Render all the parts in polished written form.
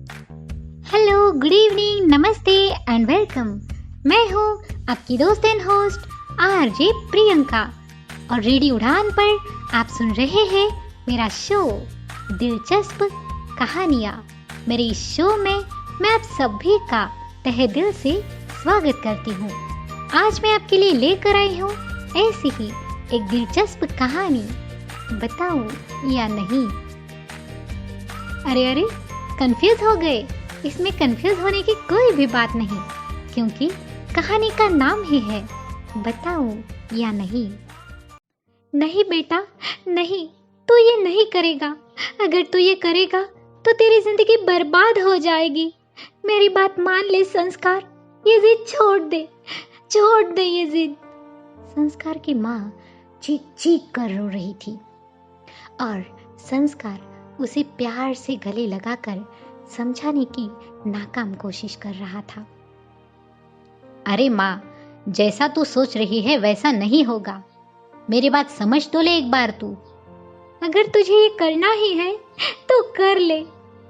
Hello, good evening, नमस्ते and welcome. मैं हूँ आपकी दोस्त एंड होस्ट आरजे प्रियंका और रेडियो उड़ान पर आप सुन रहे हैं मेरा शो दिलचस्प कहानियाँ। मेरे इस शो में मैं आप सभी का तहे दिल से स्वागत करती हूँ। आज मैं आपके लिए लेकर आई हूँ ऐसी ही एक दिलचस्प कहानी, बताऊँ या नहीं? अरे कंफ्यूज हो गए? इसमें कंफ्यूज होने की कोई भी बात नहीं, क्योंकि कहानी का नाम ही है बताऊं या नहीं। नहीं बेटा, नहीं, तू ये नहीं करेगा। अगर तू ये करेगा तो तेरी जिंदगी बर्बाद हो जाएगी। मेरी बात मान ले संस्कार, ये जिद छोड़ दे ये जिद। संस्कार की माँ चीख चीख कर रो रही थी और संस्कार उसे प्यार से गले लगाकर समझाने की नाकाम कोशिश कर रहा था। अरे माँ, जैसा तू सोच रही है वैसा नहीं होगा। मेरी बात समझ तो ले एक बार तू। अगर तुझे ये करना ही है तो कर ले,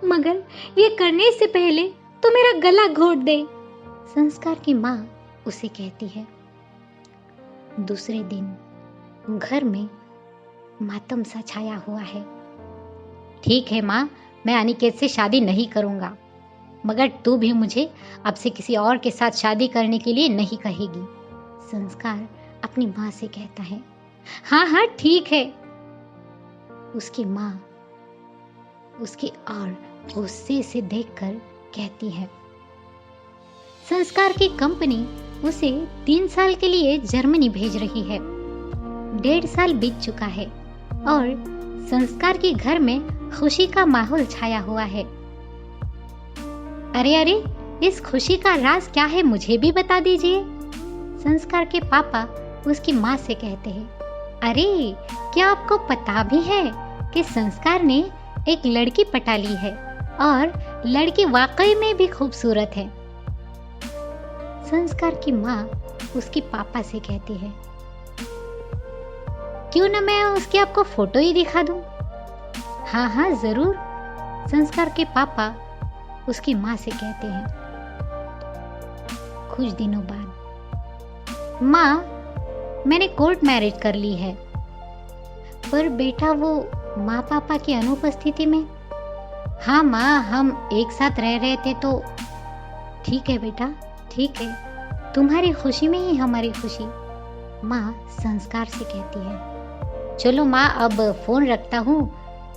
मगर ये करने से पहले तो मेरा गला घोट दे, संस्कार की माँ उसे कहती है। दूसरे दिन घर में मातम सा छाया हुआ है। ठीक है माँ, मैं अनिकेत से शादी नहीं करूंगा, मगर तू भी मुझे अब से किसी और के साथ शादी करने के लिए नहीं कहेगी, संस्कार अपनी माँ से कहता है। हाँ ठीक है, उसकी माँ उसकी ओर गुस्से से देखकर कहती है। संस्कार की कंपनी उसे 3 साल के लिए जर्मनी भेज रही है। 1.5 साल बीत चुका है और संस्कार के घर में खुशी का माहौल छाया हुआ है। अरे इस खुशी का राज क्या है, मुझे भी बता दीजिए, संस्कार के पापा उसकी माँ से कहते हैं। अरे क्या आपको पता भी है कि संस्कार ने एक लड़की पटा ली है और लड़की वाकई में भी खूबसूरत है, संस्कार की माँ उसके पापा से कहती है। क्यों ना मैं उसकी आपको फोटो ही दिखा दूं? हाँ जरूर, संस्कार के पापा उसकी माँ से कहते हैं। कुछ दिनों बाद, माँ मैंने कोर्ट मैरिज कर ली है। पर बेटा वो माँ पापा की अनुपस्थिति में? हाँ माँ, हम एक साथ रह रहे थे तो। ठीक है बेटा, ठीक है, तुम्हारी खुशी में ही हमारी खुशी, माँ संस्कार से कहती है। चलो माँ, अब फोन रखता हूँ,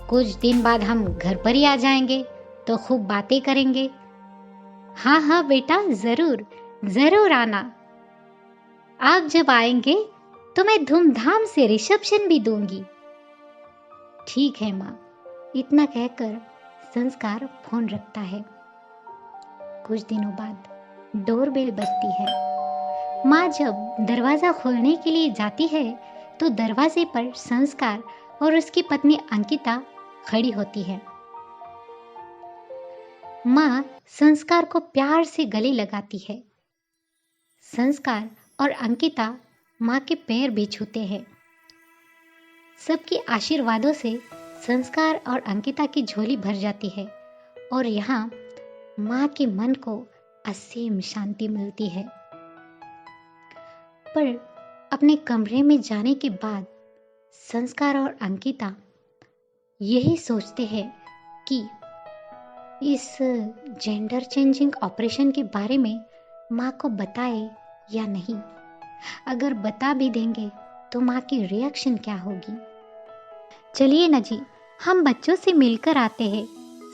कुछ दिन बाद हम घर पर ही आ जाएंगे तो खूब बातें करेंगे। हाँ बेटा, जरूर आना। आप जब आएंगे तो मैं धूमधाम से रिसेप्शन भी दूंगी। ठीक है माँ, इतना कहकर संस्कार फोन रखता है। कुछ दिनों बाद डोरबेल बजती है। माँ जब दरवाजा खोलने के लिए जाती है तो दरवाजे पर संस्कार और उसकी पत्नी अंकिता खड़ी होती है। माँ संस्कार को प्यार से गले लगाती है। संस्कार और अंकिता माँ के पैर भी छूते हैं। सबके आशीर्वादों से संस्कार और अंकिता की झोली भर जाती है और यहाँ माँ के मन को असीम शांति मिलती है। पर अपने कमरे में जाने के बाद संस्कार और अंकिता यही सोचते हैं कि इस जेंडर चेंजिंग ऑपरेशन के बारे में माँ को बताए या नहीं। अगर बता भी देंगे तो माँ की रिएक्शन क्या होगी। चलिए ना जी, हम बच्चों से मिलकर आते हैं,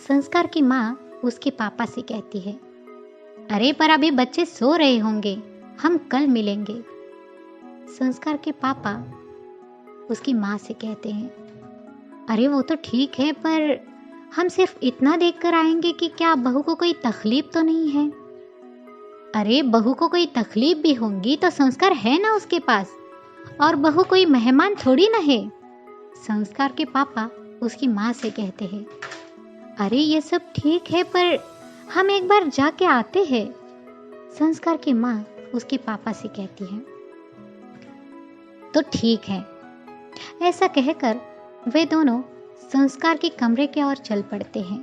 संस्कार की माँ उसके पापा से कहती है। अरे पर अभी बच्चे सो रहे होंगे, हम कल मिलेंगे, संस्कार के पापा उसकी माँ से कहते हैं। अरे वो तो ठीक है, पर हम सिर्फ इतना देखकर आएंगे कि क्या बहू को कोई तकलीफ तो नहीं है। अरे बहू को कोई तकलीफ भी होंगी तो संस्कार है ना उसके पास, और बहू कोई मेहमान थोड़ी ना है, संस्कार के पापा उसकी माँ से कहते हैं। अरे ये सब ठीक है, पर हम एक बार जाके आते हैं, संस्कार की माँ उसके पापा से कहती है। तो ठीक है, ऐसा कहकर वे दोनों संस्कार के कमरे की ओर चल पड़ते हैं।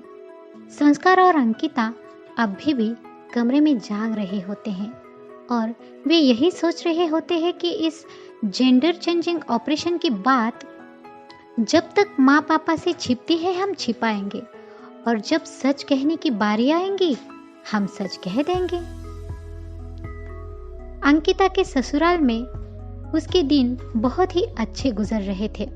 संस्कार और अंकिता अभी भी कमरे में जाग रहे होते हैं और वे यही सोच रहे होते हैं कि इस जेंडर चेंजिंग ऑपरेशन की बात जब तक माँ पापा से छिपती है हम छिपाएंगे और जब सच कहने की बारी आएगी हम सच कह देंगे। अंकिता के ससुराल में उसके दिन बहुत ही अच्छे गुजर रहे थे।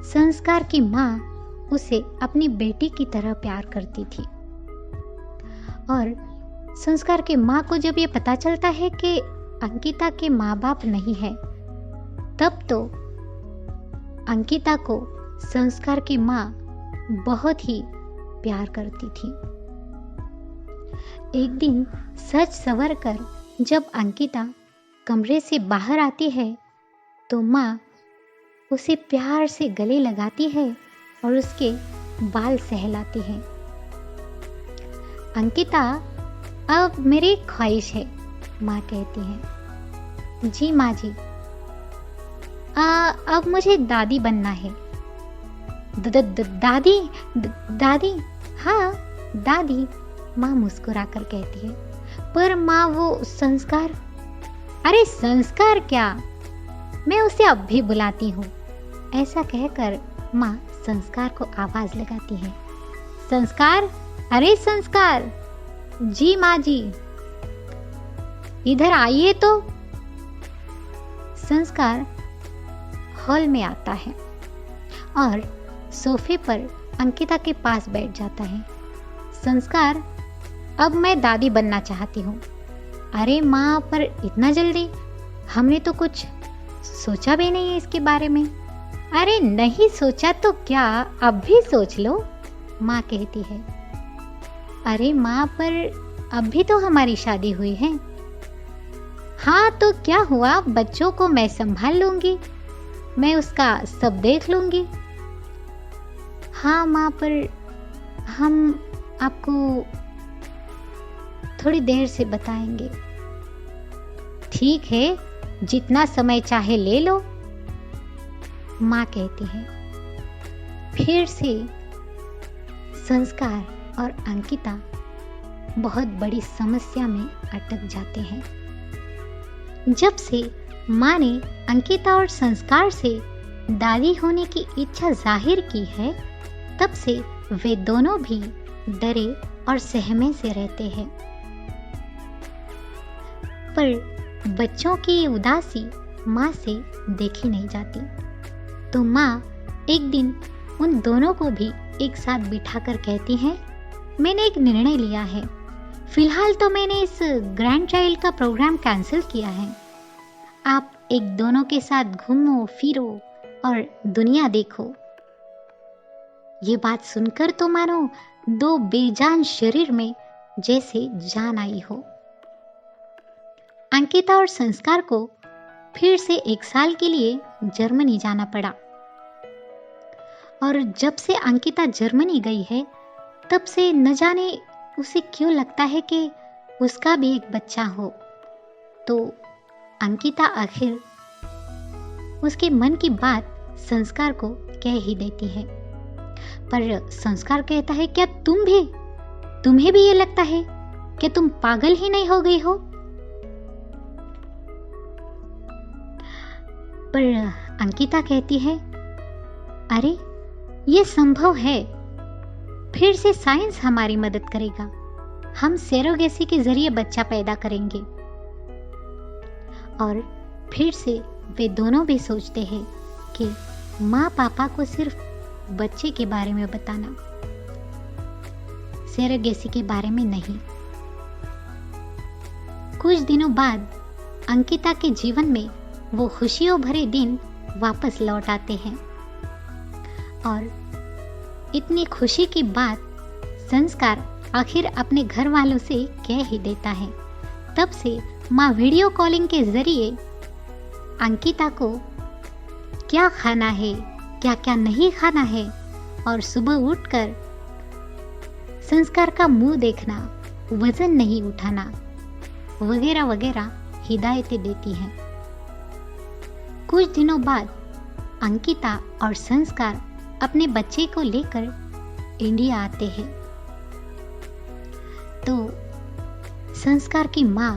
संस्कार की माँ उसे अपनी बेटी की तरह प्यार करती थी और संस्कार की माँ को जब ये पता चलता है कि अंकिता के माँ बाप नहीं है, तब तो अंकिता को संस्कार की माँ बहुत ही प्यार करती थी। एक दिन सच संवर कर जब अंकिता कमरे से बाहर आती है तो माँ उसे प्यार से गले लगाती है और उसके बाल सहलाती है। अंकिता, अब मेरी एक ख्वाहिश है, माँ कहती है। जी माँ जी, अब मुझे दादी बनना है। दादी दादी, हाँ दादी, माँ मुस्कुराकर कहती है। पर माँ वो संस्कार, अरे संस्कार क्या, मैं उसे अब भी बुलाती हूँ। ऐसा कहकर माँ संस्कार को आवाज लगाती है। संस्कार, अरे संस्कार। जी माँ जी, इधर आइए तो। संस्कार हॉल में आता है और सोफे पर अंकिता के पास बैठ जाता है। संस्कार, अब मैं दादी बनना चाहती हूँ। अरे माँ, पर इतना जल्दी? हमने तो कुछ सोचा भी नहीं है इसके बारे में। अरे नहीं सोचा तो क्या, अब भी सोच लो, माँ कहती है। अरे माँ, पर अभी तो हमारी शादी हुई है। हाँ तो क्या हुआ, बच्चों को मैं संभाल लूंगी, मैं उसका सब देख लूंगी। हाँ माँ, पर हम आपको थोड़ी देर से बताएंगे। ठीक है, जितना समय चाहे ले लो, माँ कहती है। फिर से संस्कार और अंकिता बहुत बड़ी समस्या में अटक जाते हैं। जब से माँ ने अंकिता और संस्कार से दादी होने की इच्छा जाहिर की है, तब से वे दोनों भी डरे और सहमे से रहते हैं। पर बच्चों की उदासी माँ से देखी नहीं जाती, तो माँ एक दिन उन दोनों को भी एक साथ बिठाकर कहती है, मैंने एक निर्णय लिया है। फिलहाल तो मैंने इस ग्रैंड चाइल्ड का प्रोग्राम कैंसिल किया है। आप एक दोनों के साथ घूमो फिरो और दुनिया देखो। ये बात सुनकर तो मानो दो बेजान शरीर में जैसे जान आई हो। अंकिता और संस्कार को फिर से 1 साल के लिए जर्मनी जाना पड़ा और जब से अंकिता जर्मनी गई है, तब से न जाने उसे क्यों लगता है कि उसका भी एक बच्चा हो। तो अंकिता आखिर उसके मन की बात संस्कार को कह ही देती है। पर संस्कार कहता है, क्या तुम्हें भी ये लगता है कि तुम पागल ही नहीं हो गई हो? पर अंकिता कहती है, अरे ये संभव है, फिर से साइंस हमारी मदद करेगा, हम सेरोगेसी के जरिए बच्चा पैदा करेंगे। और फिर से वे दोनों भी सोचते हैं कि माँ पापा को सिर्फ बच्चे के बारे में बताना, सेरोगेसी के बारे में नहीं। कुछ दिनों बाद अंकिता के जीवन में वो खुशियों भरे दिन वापस लौट आते हैं और इतनी खुशी की बात संस्कार आखिर अपने घर वालों से कह ही देता है। तब से माँ वीडियो कॉलिंग के जरिए अंकिता को क्या खाना है, क्या क्या नहीं खाना है और सुबह उठकर संस्कार का मुंह देखना, वजन नहीं उठाना वगैरह वगैरह हिदायतें देती हैं। कुछ दिनों बाद अंकिता और संस्कार अपने बच्चे को लेकर इंडिया आते हैं तो संस्कार की माँ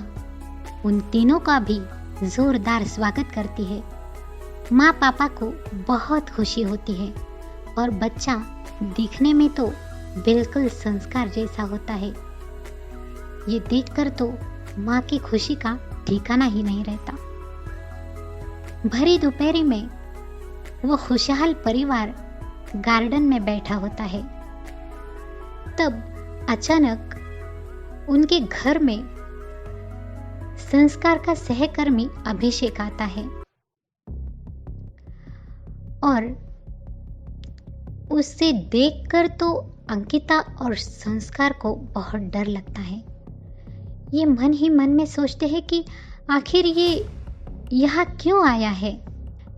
उन तीनों का भी जोरदार स्वागत करती है। माँ पापा को बहुत खुशी होती है और बच्चा दिखने में तो बिल्कुल संस्कार जैसा होता है। ये देखकर तो माँ की खुशी का ठिकाना ही नहीं रहता। भरी दोपहरी में वो खुशहाल परिवार गार्डन में बैठा होता है। तब अचानक उनके घर में संस्कार का सहकर्मी अभिषेक आता है और उससे देखकर तो अंकिता और संस्कार को बहुत डर लगता है। ये मन ही मन में सोचते हैं कि आखिर ये यहाँ क्यों आया है।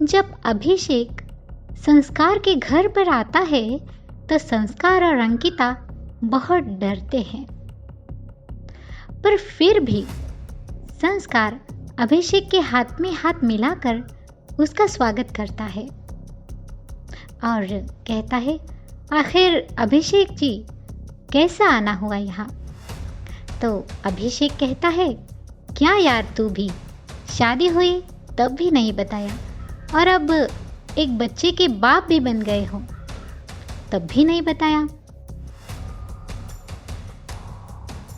जब अभिषेक संस्कार के घर पर आता है तो संस्कार और अंकिता बहुत डरते हैं, पर फिर भी संस्कार अभिषेक के हाथ में हाथ मिलाकर उसका स्वागत करता है और कहता है, आखिर अभिषेक जी कैसा आना हुआ यहाँ। तो अभिषेक कहता है, क्या यार तू भी शादी हुई तब भी नहीं बताया और अब एक बच्चे के बाप भी बन गए हो तब भी नहीं बताया।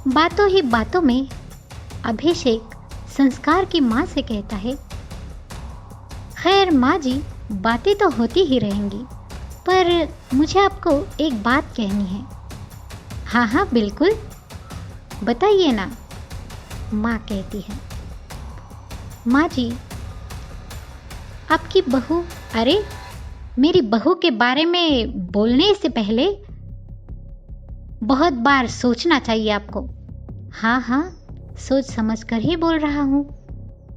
बातों ही बातों में अभिषेक संस्कार की माँ से कहता है, खैर माँ जी बातें तो होती ही रहेंगी, पर मुझे आपको एक बात कहनी है। हाँ हाँ बिल्कुल बताइए ना, माँ कहती है। माँ जी आपकी बहू, अरे मेरी बहू के बारे में बोलने से पहले बहुत बार सोचना चाहिए आपको। हाँ हाँ सोच समझ कर ही बोल रहा हूँ,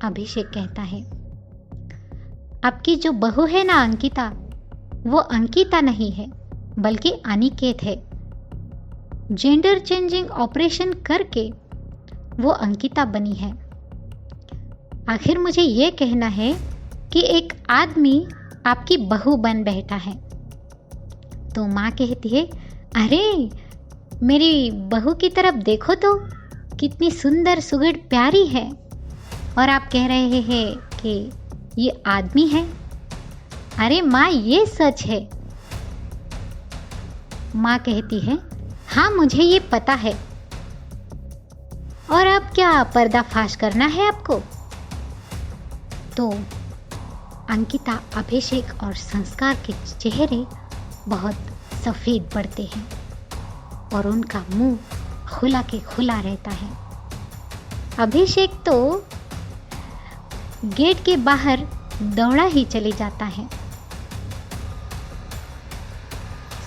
अभिषेक कहता है। आपकी जो बहू है ना अंकिता, वो अंकिता नहीं है बल्कि अनिकेत है। जेंडर चेंजिंग ऑपरेशन करके वो अंकिता बनी है। आखिर मुझे ये कहना है कि एक आदमी आपकी बहू बन बैठा है। तो माँ कहती है, अरे मेरी बहू की तरफ देखो तो कितनी सुंदर सुगड़ प्यारी है, और आप कह रहे हैं कि ये आदमी है। अरे माँ ये सच है। माँ कहती है, हाँ मुझे ये पता है, और अब क्या पर्दाफाश करना है आपको। तो अंकिता, अभिषेक और संस्कार के चेहरे बहुत सफ़ेद पड़ते हैं और उनका मुंह खुला के खुला रहता है। अभिषेक तो गेट के बाहर दौड़ा ही चले जाता है।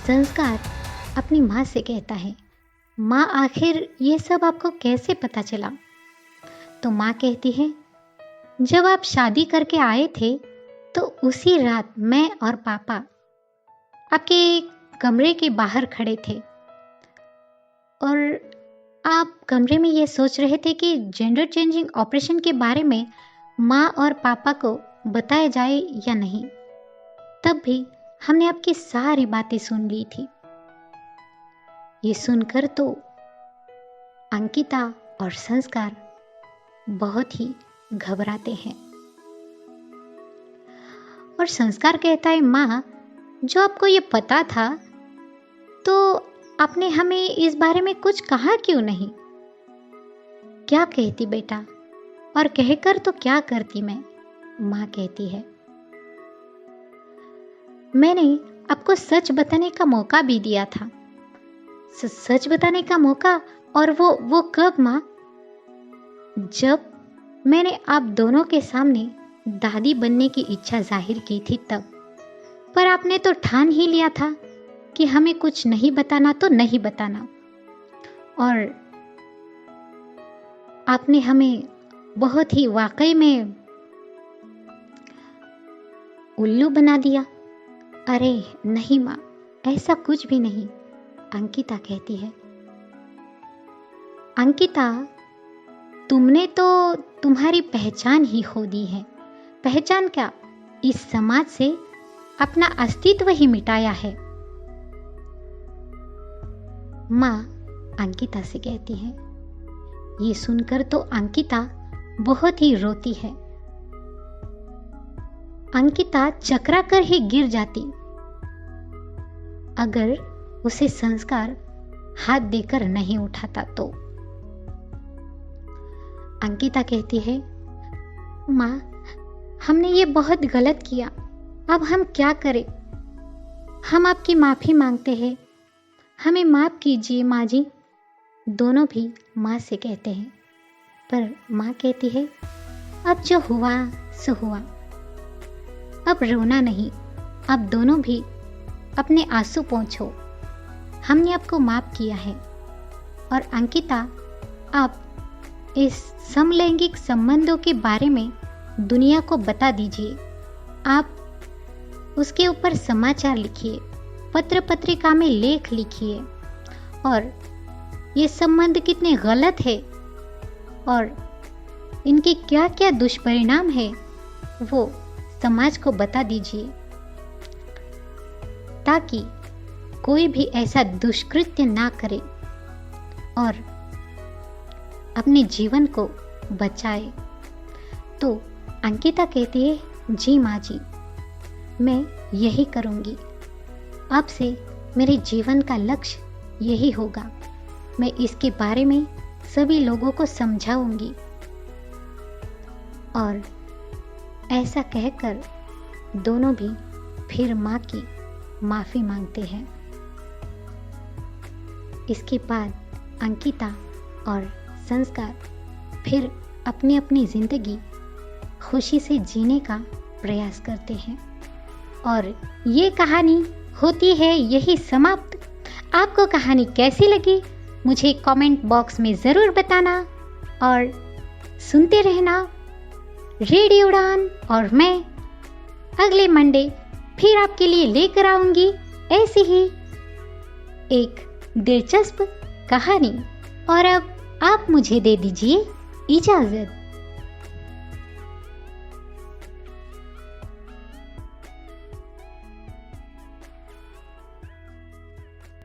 संस्कार अपनी माँ से कहता है, माँ आखिर ये सब आपको कैसे पता चला। तो माँ कहती है, जब आप शादी करके आए थे तो उसी रात मैं और पापा आपके कमरे के बाहर खड़े थे और आप कमरे में ये सोच रहे थे कि जेंडर चेंजिंग ऑपरेशन के बारे में माँ और पापा को बताया जाए या नहीं। तब भी हमने आपकी सारी बातें सुन ली थी। ये सुनकर तो अंकिता और संस्कार बहुत ही घबराते हैं और संस्कार कहता है, माँ जो आपको ये पता था तो आपने हमें इस बारे में कुछ कहा क्यों नहीं। क्या कहती बेटा, और कहकर तो क्या करती मैं, माँ कहती है। मैंने आपको सच बताने का मौका भी दिया था। सच बताने का मौका, और वो कब माँ। जब मैंने आप दोनों के सामने दादी बनने की इच्छा जाहिर की थी तब। पर आपने तो ठान ही लिया था कि हमें कुछ नहीं बताना तो नहीं बताना, और आपने हमें बहुत ही वाकई में उल्लू बना दिया। अरे नहीं माँ, ऐसा कुछ भी नहीं, अंकिता कहती है। अंकिता, तुमने तो तुम्हारी पहचान ही खो दी है। पहचान क्या, इस समाज से अपना अस्तित्व ही मिटाया है। माँ, अंकिता से कहती है। ये सुनकर तो अंकिता बहुत ही रोती है। अंकिता चकरा कर ही गिर जाती अगर उसे संस्कार हाथ देकर नहीं उठाता तो। अंकिता कहती है, माँ, हमने ये बहुत गलत किया, अब हम क्या करें? हम आपकी माफ़ी मांगते हैं, हमें माफ़ कीजिए माँ जी। दोनों भी माँ से कहते हैं, पर माँ कहती है, अब जो हुआ सो हुआ, अब रोना नहीं, अब दोनों भी अपने आंसू पोंछो, हमने आपको माफ़ किया है। और अंकिता, आप इस समलैंगिक संबंधों के बारे में दुनिया को बता दीजिए। आप उसके ऊपर समाचार लिखिए, पत्र पत्रिका में लेख लिखिए, और ये संबंध कितने गलत है और इनके क्या क्या दुष्परिणाम है वो समाज को बता दीजिए, ताकि कोई भी ऐसा दुष्कृत्य ना करे और अपने जीवन को बचाए। तो अंकिता कहती है, जी माँ जी, मैं यही करूँगी। अब से मेरे जीवन का लक्ष्य यही होगा। मैं इसके बारे में सभी लोगों को समझाऊंगी। और ऐसा कहकर दोनों भी फिर माँ की माफ़ी मांगते हैं। इसके बाद अंकिता और संस्कार फिर अपनी अपनी ज़िंदगी खुशी से जीने का प्रयास करते हैं। और ये कहानी होती है यही समाप्त। आपको कहानी कैसी लगी मुझे कमेंट बॉक्स में ज़रूर बताना, और सुनते रहना रेडियो उड़ान। और मैं अगले मंडे फिर आपके लिए लेकर आऊँगी ऐसी ही एक दिलचस्प कहानी। और अब आप मुझे दे दीजिए इजाज़त।